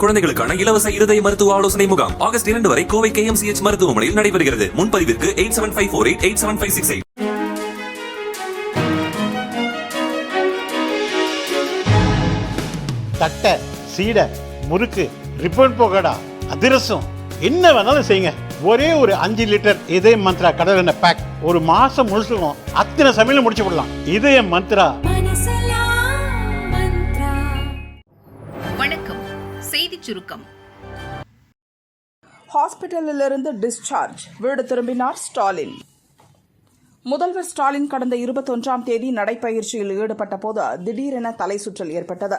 குழந்தைகளுக்கான இலவச இருதய மருத்துவ ஆலோசனை முகாம் ஆகஸ்ட் 2 வரை கோவை KMCH மருத்துவமனையில் நடைபெறுகிறது. முன்பதிவிற்கு 8754887568. தட்டை, சீடை, முறுக்கு, ரிப்பன் போகடா, அதிரசம் என்ன வேணாலும் செய்யுங்க. ஒரே ஒரு 5 லிட்டர் இதய மந்த்ரா கடல் எண்ணெய் பேக் ஒரு மாசம் முழுசுக்கும் அத்தனை சமையலும் முடிச்சு விடலாம். இதய மந்த்ரா. வணக்கம். செய்திச் சுருக்கம். ஹாஸ்பிட்டலிலிருந்து டிஸ்சார்ஜ், வீடு திரும்பினார் ஸ்டாலின். முதல்வர் ஸ்டாலின் கடந்த 21ஆம் தேதி நடைப்பயிற்சியில் ஈடுபட்ட போது திடீரென தலை சுற்றல் ஏற்பட்டது.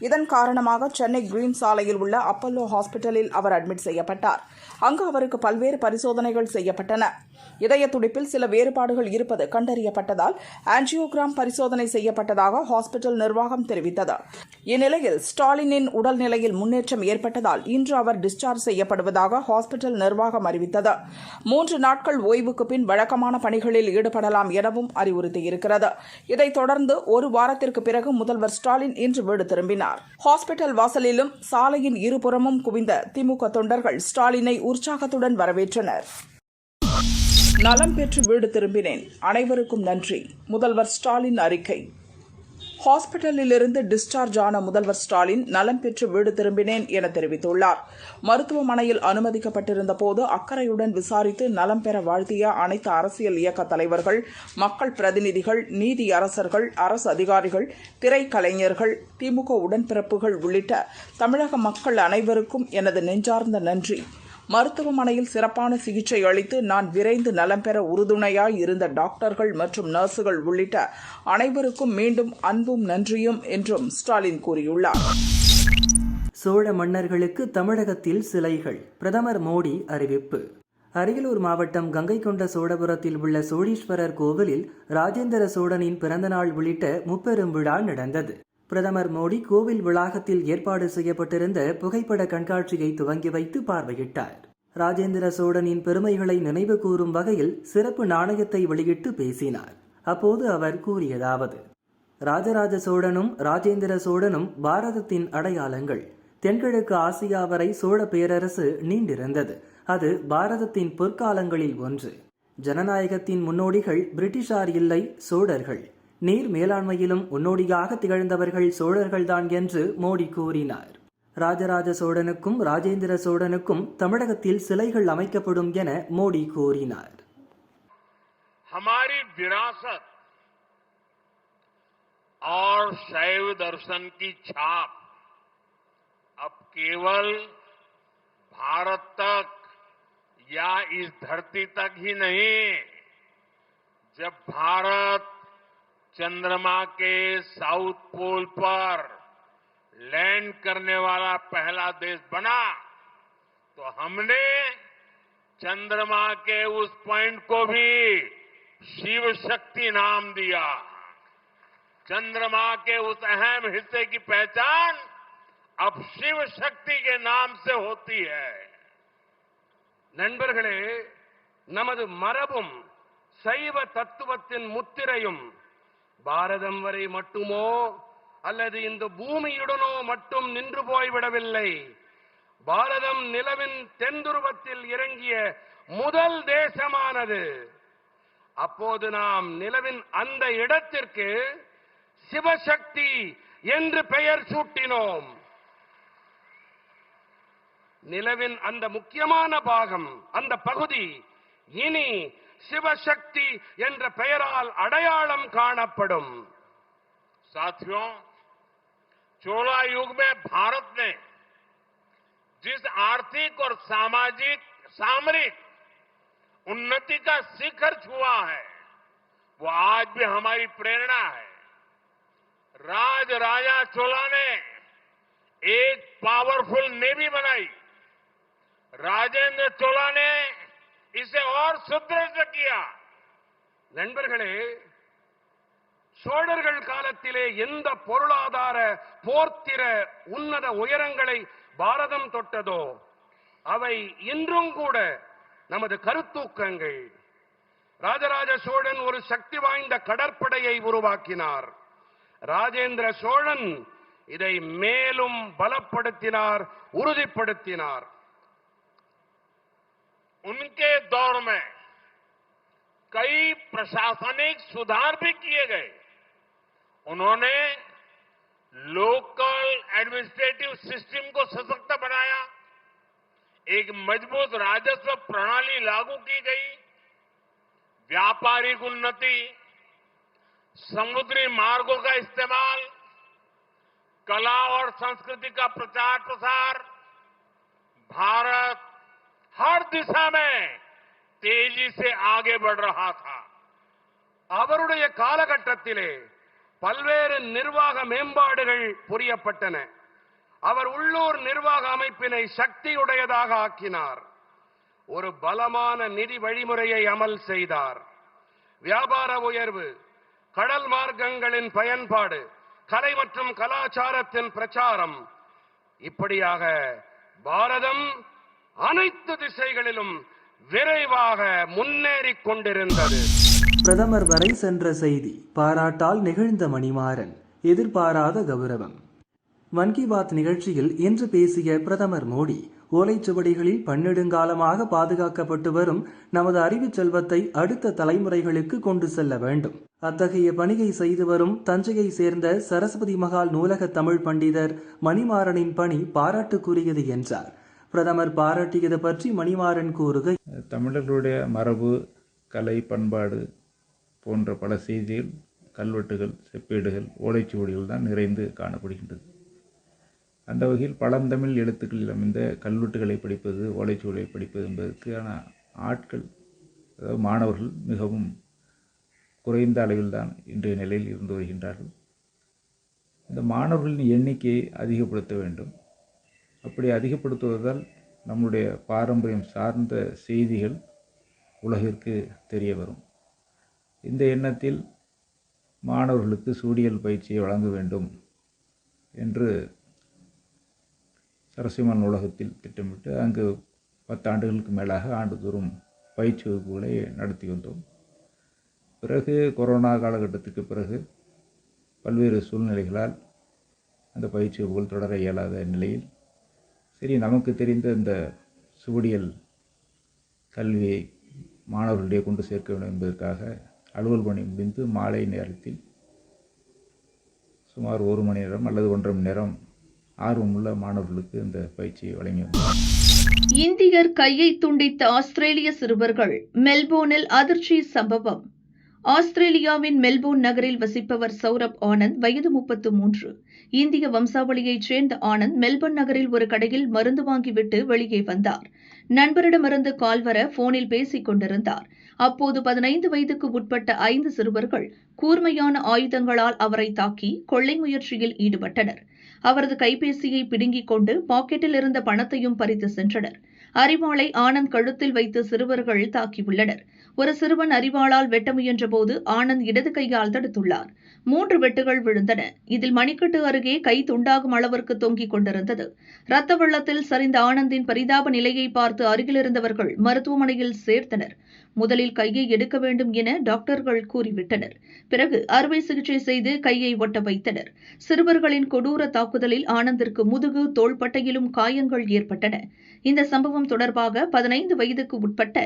இதன் காரணமாக சென்னை கிரீன் சாலையில் உள்ள அப்பல்லோ ஹாஸ்பிட்டலில் அவர் அட்மிட் செய்யப்பட்டார். அங்கு அவருக்கு பல்வேறு பரிசோதனைகள் செய்யப்பட்டன. இதய துடிப்பில் சில வேறுபாடுகள் இருப்பது கண்டறியப்பட்டதால் ஆஞ்சியோகிராம் பரிசோதனை செய்யப்பட்டதாக ஹாஸ்பிட்டல் நிர்வாகம் தெரிவித்தது. இந்நிலையில் ஸ்டாலினின் உடல்நிலையில் முன்னேற்றம் ஏற்பட்டதால் இன்று அவர் டிஸ்சார்ஜ் செய்யப்படுவதாக ஹாஸ்பிட்டல் நிர்வாகம் அறிவித்தது. 3 நாட்கள் ஓய்வுக்கு பின் வழக்கமான பணிகளில் ஈடுபடலாம் எனவும் அறிவுறுத்தியிருக்கிறது. இதைத் தொடர்ந்து ஒரு வாரத்திற்கு பிறகு முதல்வர் ஸ்டாலின் இன்று வீடு திரும்பினார். ஹாஸ்பிட்டல் வாசலிலும் சாலையின் இருபுறமும் குவிந்த திமுக தொண்டர்கள் ஸ்டாலினை உற்சாகத்துடன் வரவேற்றனர். நலம் பெற்று வீடு திரும்பினேன், அனைவருக்கும் நன்றி. முதல்வர் ஸ்டாலின் அறிக்கை. ஹாஸ்பிட்டலிலிருந்து டிஸ்சார்ஜ் ஆன முதல்வர் ஸ்டாலின் நலம் பெற்று வீடு திரும்பினேன் என தெரிவித்துள்ளார். மருத்துவமனையில் அனுமதிக்கப்பட்டிருந்த போது அக்கறையுடன் விசாரித்து நலம் பெற வாழ்த்திய அனைத்து அரசியல் இயக்க தலைவர்கள், மக்கள் பிரதிநிதிகள், நீதி அரசர்கள், அரசு அதிகாரிகள், திரைக்கலைஞர்கள், திமுக உடன்பிறப்புகள் உள்ளிட்ட தமிழக மக்கள் அனைவருக்கும் எனது நெஞ்சார்ந்த நன்றி. மருத்துவமனையில் சிறப்பான சிகிச்சை அளித்து நான் விரைந்து நலம் பெற உறுதுணையாய் இருந்த டாக்டர்கள் மற்றும் நர்சுகள் உள்ளிட்ட அனைவருக்கும் மீண்டும் அன்பும் நன்றியும் என்றும் ஸ்டாலின் கூறியுள்ளார். சோழ மன்னர்களுக்கு தமிழகத்தில் சிலைகள், பிரதமர் மோடி அறிவிப்பு. அரியலூர் மாவட்டம் கங்கைகொண்ட சோழபுரத்தில் உள்ள சோழீஸ்வரர் கோவிலில் ராஜேந்திர சோழனின் பிறந்தநாள் உள்ளிட்ட முப்பெரும் விழா நடந்தது. பிரதமர் மோடி கோவில் வளாகத்தில் ஏற்பாடு செய்யப்பட்டிருந்த புகைப்பட கண்காட்சியை துவங்கி வைத்து பார்வையிட்டார். ராஜேந்திர சோழனின் பெருமைகளை நினைவு கூறும் வகையில் சிறப்பு நாணயத்தை வெளியிட்டு பேசினார். அப்போது அவர் கூறியதாவது: ராஜராஜ சோழனும் ராஜேந்திர சோழனும் பாரதத்தின் அடையாளங்கள். தென்கிழக்கு ஆசியா வரை சோழ பேரரசு நீண்டிருந்தது. அது பாரதத்தின் பொற்காலங்களில் ஒன்று. ஜனநாயகத்தின் முன்னோடிகள் பிரிட்டிஷார் இல்லை, சோழர்கள். நீர் மேலாண்மையிலும் முன்னோடியாக திகழ்ந்தவர்கள் சோழர்கள்தான் என்று மோடி கூறினார். ராஜராஜ சோழனுக்கும் ராஜேந்திர சோழனுக்கும் தமிழகத்தில் சிலைகள் அமைக்கப்படும் என மோடி கூறினார். हमारी विरासत और शैव दर्शन की छाप अब केवल भारत तक या इस धरती तक ही नहीं, जब भारत चंद्रमा के साउथ पोल पर लैंड करने वाला पहला देश बना, तो हमने चंद्रमा के उस पॉइंट को भी शिव शक्ति नाम दिया. चंद्रमा के उस अहम हिस्से की पहचान अब शिव शक्ति के नाम से होती है. நண்பர்களே, நமது மரபும் சைவ தத்துவத்தின் முத்திரையும் பாரதம் வரை மட்டுமோ அல்லது இந்த பூமியுடனோ மட்டும் நின்று போய்விடவில்லை. பாரதம் நிலவின் தென்துருவத்தில் இறங்கிய முதல் தேசமானது. அப்போது நாம் நிலவின் அந்த இடத்திற்கு சிவசக்தி என்று பெயர் சூட்டினோம். நிலவின் அந்த முக்கியமான பாகம், அந்த பகுதி இனி शिवशक्ति என்ற பெயரால் அடையாளம் காணப்படும். साथियों, चोला युग में भारत ने जिस आर्थिक और सामाजिक सामरिक उन्नति का शिखर छुआ है, वो आज भी हमारी प्रेरणा है. राजा चोला ने एक पावरफुल नेवी बनाई. राजेंद्र चोला ने इसे और सुदृढ़ किया. நண்பர்களே, சோழர்கள் காலத்திலே எந்த பொருளாதார போர்த்திர உன்னத உயரங்களை பாரதம் தொட்டதோ அவை இன்றும் கூட நமது கருத்தூக்கங்கள். ராஜராஜ சோழன் ஒரு சக்தி வாய்ந்த கடற்படையை உருவாக்கினார். ராஜேந்திர சோழன் இதை மேலும் பலப்படுத்தினார், உறுதிப்படுத்தினார். उनके दौर में कई प्रशासनिक सुधार भी किए गए. उन्होंने लोकल एडमिनिस्ट्रेटिव सिस्टम को सशक्त बनाया, एक मजबूत राजस्व प्रणाली लागू की गई, व्यापारिक उन्नति, समुद्री मार्गों का इस्तेमाल, कला और संस्कृति का प्रचार प्रसार. भारत हर दिशा में तेजी से आगे बढ़ रहा था. அவருடைய காலகட்டத்திலே பல்வேறு நிர்வாக மேம்பாடுகள் புரியப்பட்டன. அவர் உள்ளூர் நிர்வாக அமைப்பினை சக்தியுடையதாக ஆக்கினார். ஒரு பலமான நிதி வழிமுறையை அமல் செய்தார். வியாபார உயர்வு, கடல் மார்க்கங்களின் பயன்பாடு, கலை மற்றும் கலாச்சாரத்தின் பிரச்சாரம், இப்படியாக பாரதம் அனைத்து திசைகளிலும் விரைவாக முன்னேறிக் கொண்டிருந்தது. பிரதமர் வரை சென்ற செய்தி, பாராட்டால் நிகழ்ந்த மணிமாறன், எதிர்பாராத கௌரவம். மன் கி பாத் நிகழ்ச்சியில் இன்று பேசிய பிரதமர் மோடி, ஓலைச்சுவடிகளில் பன்னெடுங்காலமாக பாதுகாக்கப்பட்டு வரும் நமது அறிவுச் செல்வத்தை அடுத்த தலைமுறைகளுக்கு கொண்டு செல்ல வேண்டும். அத்தகைய பணியை செய்து வரும் தஞ்சையை சேர்ந்த சரஸ்வதி மகால் நூலக தமிழ் பண்டிதர் மணிமாறனின் பணி பாராட்டுக்குரியது என்றார். பிரதமர் பாராட்டியது பற்றி மணிமாறன் கூறுகை, தமிழர்களுடைய மரபு, கலை, பண்பாடு போன்ற பல செய்திகள் கல்வெட்டுகள், செப்பேடுகள், ஓலைச்சுவடிகள் தான் நிறைந்து காணப்படுகின்றது. அந்த வகையில் பழந்தமிழ் எழுத்துக்களில் அமைந்த கல்வெட்டுகளை படிப்பது, ஓலைச்சுவடிகளை படிப்பது என்பதற்கான ஆட்கள், அதாவது மாணவர்கள் மிகவும் குறைந்த அளவில் தான் இன்றைய நிலையில் இருந்து வருகின்றார்கள். இந்த மாணவர்களின் எண்ணிக்கையை அதிகப்படுத்த வேண்டும். அப்படி அதிகப்படுத்துவதால் நம்முடைய பாரம்பரியம் சார்ந்த செய்திகள் உலகிற்கு தெரிய வரும். இந்த எண்ணத்தில் மாணவர்களுக்கு சூழியல் பயிற்சியை வழங்க வேண்டும் என்று சரஸ்வதி நூலகத்தில் திட்டமிட்டு அங்கு 10 ஆண்டுகளுக்கு மேலாக ஆண்டுதோறும் பயிற்சி வகுப்புகளை நடத்தி வந்தோம். பிறகு கொரோனா காலகட்டத்துக்கு பிறகு பல்வேறு சூழ்நிலைகளால் அந்த பயிற்சி வகுப்புகள் தொடர இயலாத நிலையில், சரி நமக்கு தெரிந்த இந்த சுவடியல் கல்வியை மாணவர்களிடையே கொண்டு சேர்க்க வேண்டும் என்பதற்காக அலுவல் பணி முடிந்து மாலை நேரத்தில் சுமார் 1 மணி நேரம் அல்லது 1.5 மணி நேரம் ஆர்வமுள்ள மாணவர்களுக்கு இந்த பயிற்சியை வழங்கி வந்தார். இந்தியர் கையை துண்டித்த ஆஸ்திரேலிய சிறுவர்கள், மெல்போர்னில் அதிர்ச்சி சம்பவம். ஆஸ்திரேலியாவின் மெல்போர்ன் நகரில் வசிப்பவர் சௌரப் ஆனந்த், வயது 33. இந்திய வம்சாவளியைச் சேர்ந்த ஆனந்த் மெல்போர்ன் நகரில் ஒரு கடையில் மருந்து வாங்கிவிட்டு வெளியே வந்தார். நண்பரிடமிருந்து கால் வர போனில் பேசிக் கொண்டிருந்தார். அப்போது 15 வயதுக்கு உட்பட்ட 5 சிறுவர்கள் கூர்மையான ஆயுதங்களால் அவரை தாக்கி கொள்ளை முயற்சியில் ஈடுபட்டனர். அவரது கைபேசியை பிடுங்கிக் கொண்டு பாக்கெட்டில் இருந்த பணத்தையும் பறித்து சென்றனர். அரிவாளை ஆனந்த் கழுத்தில் வைத்து சிறுவர்கள் தாக்கியுள்ளனர். ஒரு சிறுவன் அரிவாளால் வெட்ட முயன்றபோது ஆனந்த் இடது கையால் தடுத்துள்ளார். 3 வெட்டுகள் விழுந்தன. இதில் மணிக்கட்டு அருகே கை துண்டாகும் அளவிற்கு தொங்கிக் கொண்டிருந்தது. ரத்த வெள்ளத்தில் சரிந்த ஆனந்தின் பரிதாப நிலையை பார்த்து அருகிலிருந்தவர்கள் மருத்துவமனையில் சேர்த்தனர். முதலில் கையை எடுக்க வேண்டும் என டாக்டர்கள் கூறிவிட்டனர். பிறகு அறுவை சிகிச்சை செய்து கையை ஒட்ட வைத்தனர். சிறுவர்களின் கொடூர தாக்குதலில் ஆனந்திற்கு முதுகு, தோள்பட்டையிலும் காயங்கள் ஏற்பட்டன. இந்த சம்பவம் தொடர்பாக 15 வயதுக்கு உட்பட்ட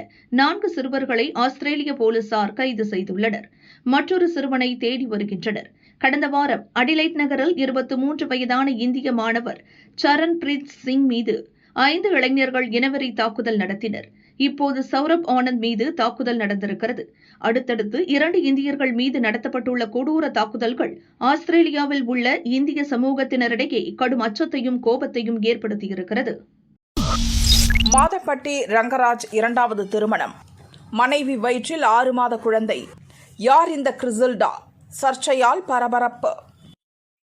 4 சிறுவர்களை ஆஸ்திரேலிய போலீசார் கைது செய்துள்ளனர். மற்றொரு சிறுவனை தேடி வருகின்றனர். கடந்த வாரம் அடிலைட் நகரில் 23 வயதான இந்திய மாணவர் சரண் பிரீத் சிங் மீது 5 இளைஞர்கள் இனவெறி தாக்குதல் நடத்தினர். இப்போது சௌரப் ஆனந்த் மீது தாக்குதல் நடந்திருக்கிறது. அடுத்தடுத்து 2 இந்தியர்கள் மீது நடத்தப்பட்டுள்ள கொடூர தாக்குதல்கள் ஆஸ்திரேலியாவில் உள்ள இந்திய சமூகத்தினரிடையே கடும் அச்சத்தையும் கோபத்தையும் ஏற்படுத்தியிருக்கிறது. மாதம்பட்டி ரங்கராஜ் 2வது திருமணம். மனைவி வயிற்றில் 6 மாத குழந்தை. யார் இந்த கிறிசல்டா? சர்ச்சையால் பரபரப்பு.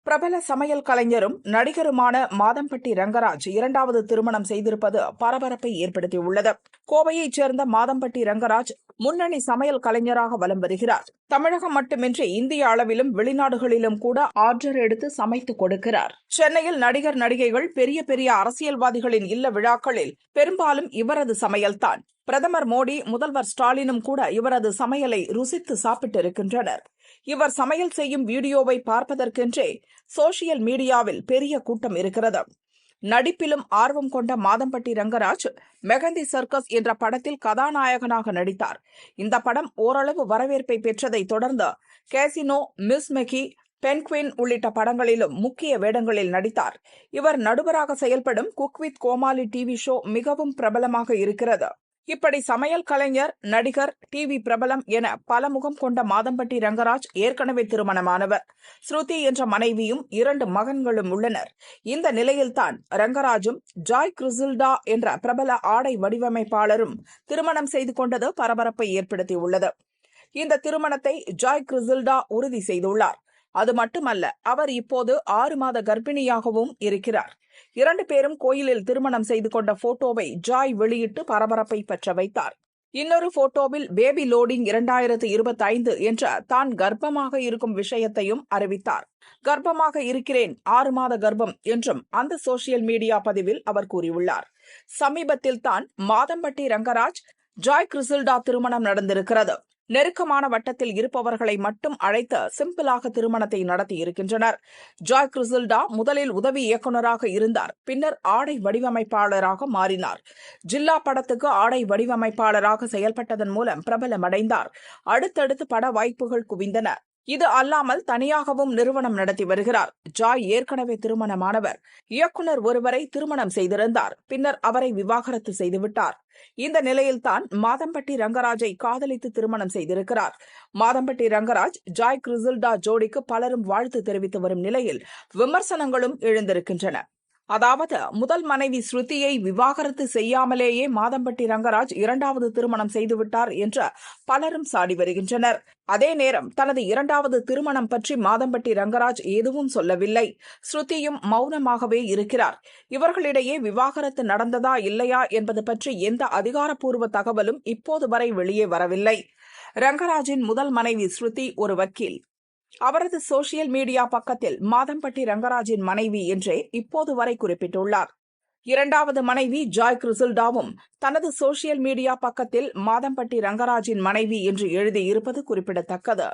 பிரபல சமையல் கலைஞரும் நடிகருமான மாதம்பட்டி ரங்கராஜ் 2வது திருமணம் செய்திருப்பது பரபரப்பை ஏற்படுத்தியுள்ளது. கோவையைச் சேர்ந்த மாதம்பட்டி ரங்கராஜ் முன்னணி சமையல் கலைஞராக வலம் வருகிறார். தமிழகம் மட்டுமின்றி இந்திய அளவிலும் வெளிநாடுகளிலும் கூட ஆர்டர் எடுத்து சமைத்து கொடுக்கிறார். சென்னையில் நடிகர் நடிகைகள், பெரிய பெரிய அரசியல்வாதிகளின் இல்ல விழாக்களில் பெரும்பாலும் இவரது சமையல்தான். பிரதமர் மோடி, முதல்வர் ஸ்டாலினும் கூட இவரது சமையலை ருசித்து சாப்பிட்டிருக்கின்றனர். இவர் சமையல் செய்யும் வீடியோவை பார்ப்பதற்கென்றே சோசியல் மீடியாவில் பெரிய கூட்டம் இருக்கிறது. நடிப்பிலும் ஆர்வம் கொண்ட மாதம்பட்டி ரங்கராஜ் மெகந்தி சர்க்கஸ் என்ற படத்தில் கதாநாயகனாக நடித்தார். இந்த படம் ஓரளவு வரவேற்பை பெற்றதை தொடர்ந்து கேசினோ, மிஸ் மெக்கி, பென்குயின் உள்ளிட்ட படங்களிலும் முக்கிய வேடங்களில் நடித்தார். இவர் நடுவராக செயல்படும் cook with Comali TV show மிகவும் பிரபலமாக இருக்கிறது. இப்படி சமையல் கலைஞர், நடிகர், டிவி பிரபலம் என பல முகம் கொண்ட மாதம்பட்டி ரங்கராஜ் ஏற்கனவே திருமணமானவர். ஸ்ருதி என்ற மனைவியும் 2 மகன்களும் உள்ளனர். இந்த நிலையில்தான் ரங்கராஜும் ஜாய் கிறிசில்டா என்ற பிரபல ஆடை வடிவமைப்பாளரும் திருமணம் செய்து கொண்டது பரபரப்பை ஏற்படுத்தியுள்ளது. இந்த திருமணத்தை ஜாய் கிறிசில்டா உறுதி செய்துள்ளார். அது மட்டுமல்ல, அவர் இப்போது 6 மாத கர்ப்பிணியாகவும் இருக்கிறார். 2 பேரும் கோயிலில் திருமணம் செய்து கொண்ட போட்டோவை ஜாய் வெளியிட்டு பரபரப்பை பற்ற வைத்தார். இன்னொரு போட்டோவில் பேபி லோடிங் 2025 என்ற தான் கர்ப்பமாக இருக்கும் விஷயத்தையும் அறிவித்தார். கர்ப்பமாக இருக்கிறேன், 6 மாத கர்ப்பம் என்றும் அந்த சோசியல் மீடியா பதிவில் அவர் கூறியுள்ளார். சமீபத்தில் தான் மாதம்பட்டி ரங்கராஜ், ஜாய் கிறிசில்டா திருமணம் நடந்திருக்கிறது. நெருக்கமான வட்டத்தில் இருப்பவர்களை மட்டும் அழைத்து சிம்பிளாக திருமணத்தை நடத்தியிருக்கின்றனர். ஜாய் கிறிசில்டா முதலில் உதவி இயக்குநராக இருந்தார். பின்னர் ஆடை வடிவமைப்பாளராக மாறினார். ஜில்லா படத்துக்கு ஆடை வடிவமைப்பாளராக செயல்பட்டதன் மூலம் பிரபலமடைந்தார். அடுத்தடுத்து பட வாய்ப்புகள் குவிந்தன. இது அல்லாமல் தனியாகவும் நிறுவனம் நடத்தி வருகிறார். ஜாய் ஏற்கனவே திருமணமானவர். இயக்குநர் ஒருவரை திருமணம் செய்திருந்தார். பின்னர் அவரை விவாகரத்து செய்துவிட்டார். இந்த நிலையில்தான் மாதம்பட்டி ரங்கராஜை காதலித்து திருமணம் செய்திருக்கிறார். மாதம்பட்டி ரங்கராஜ், ஜாய் கிறிசில்டா ஜோடிக்கு பலரும் வாழ்த்து தெரிவித்து வரும் நிலையில் விமர்சனங்களும் எழுந்திருக்கின்றன. அதாவது, முதல் மனைவி ஸ்ருதியை விவாகரத்து செய்யாமலேயே மாதம்பட்டி ரங்கராஜ் 2வது திருமணம் செய்துவிட்டார் என்று பலரும் சாடி வருகின்றனர். அதே நேரம் தனது 2வது திருமணம் பற்றி மாதம்பட்டி ரங்கராஜ் எதுவும் சொல்லவில்லை. ஸ்ருதியும் மௌனமாகவே இருக்கிறார். இவர்களிடையே விவாகரத்து நடந்ததா இல்லையா என்பது பற்றி எந்த அதிகாரப்பூர்வ தகவலும் இப்போது வரை வெளியே வரவில்லை. ரங்கராஜின் முதல் மனைவி ஸ்ருதி ஒரு வக்கீல். அவரது சோசியல் மீடியா பக்கத்தில் மாதம்பட்டி ரங்கராஜின் மனைவி என்றே இப்போது வரை குறிப்பிட்டுள்ளார். 2வது மனைவி ஜாய் கிறிசில்டாவும் தனது சோசியல் மீடியா பக்கத்தில் மாதம்பட்டி ரங்கராஜின் மனைவி என்று எழுதியிருப்பது குறிப்பிடத்தக்கது.